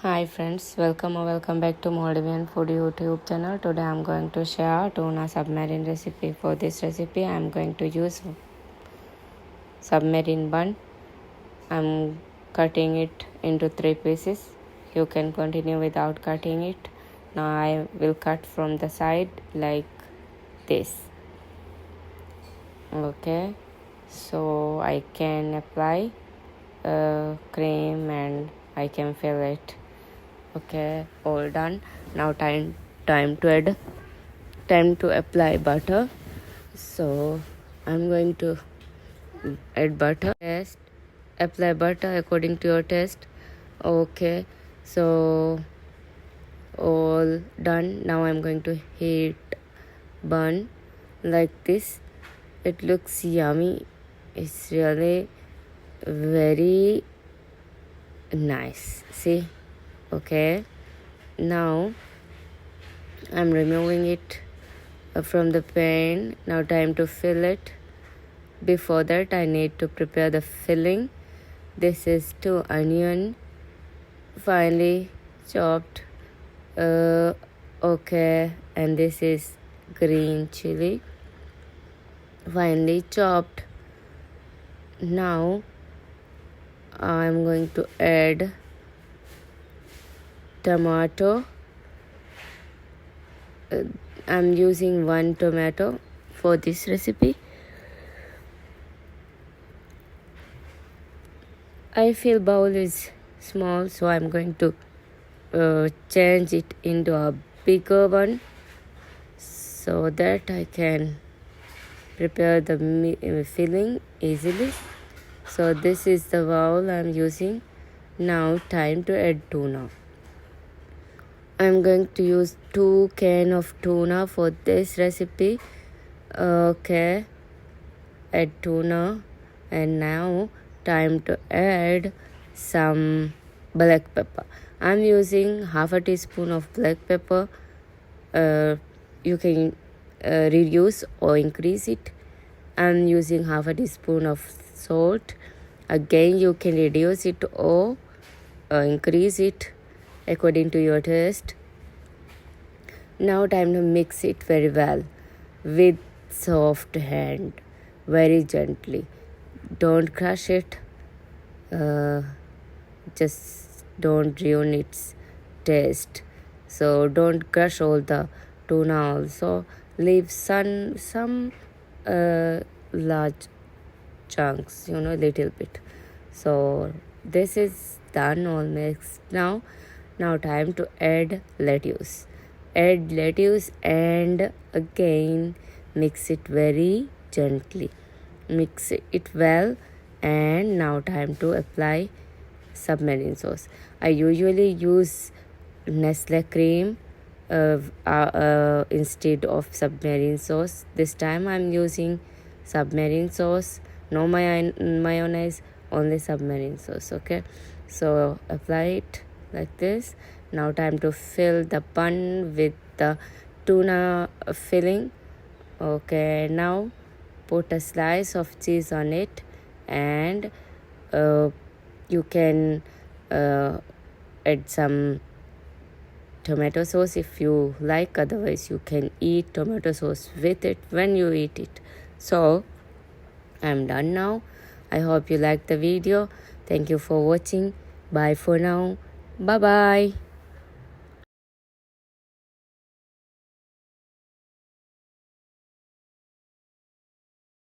Hi friends, welcome back to Maldivian Food YouTube channel. Today I'm going to share tuna submarine recipe. For this recipe I'm going to use submarine bun. I'm cutting it into 3 pieces. You can continue without cutting it. Now I will cut from the side like this. Okay, so I can apply cream and I can fill it. Okay, all done. Now time to apply butter. So I'm going to add butter. Taste, apply butter according to your taste. Okay, so all done. Now I'm going to heat bun like this. It looks yummy. It's really very nice. See? Okay, now I'm removing it from the pan. Now time to fill it. Before that I need to prepare the filling. This is 2 onion finely chopped. Okay, and this is green chili finely chopped. Now I'm going to add tomato. I'm using 1 tomato for this recipe. I feel bowl is small, so I'm going to change it into a bigger one so that I can prepare the filling easily. So this is the bowl I'm using. Now time to add tuna. I'm going to use 2 cans of tuna for this recipe. Okay, add tuna, and now time to add some black pepper. I'm using half a teaspoon of black pepper. You can reduce or increase it. I'm using half a teaspoon of salt. Again, you can reduce it or increase it according to your taste. Now time to mix it very well with soft hand, very gently. Don't crush it. Just don't ruin its taste. So don't crush all the tuna also. Leave some large chunks, little bit. So this is done, all mixed now. Now time to add lettuce. Add lettuce and again mix it very gently. Mix it well, and now time to apply submarine sauce. I usually use Nestle cream instead of submarine sauce. This time I'm using submarine sauce. No mayonnaise, only submarine sauce. Okay, so apply it like this. Now time to fill the bun with the tuna filling. Okay, now put a slice of cheese on it, and you can add some tomato sauce if you like. Otherwise you can eat tomato sauce with it when you eat it. So I'm done now. I hope you liked the video. Thank you for watching. Bye for now. Bye bye.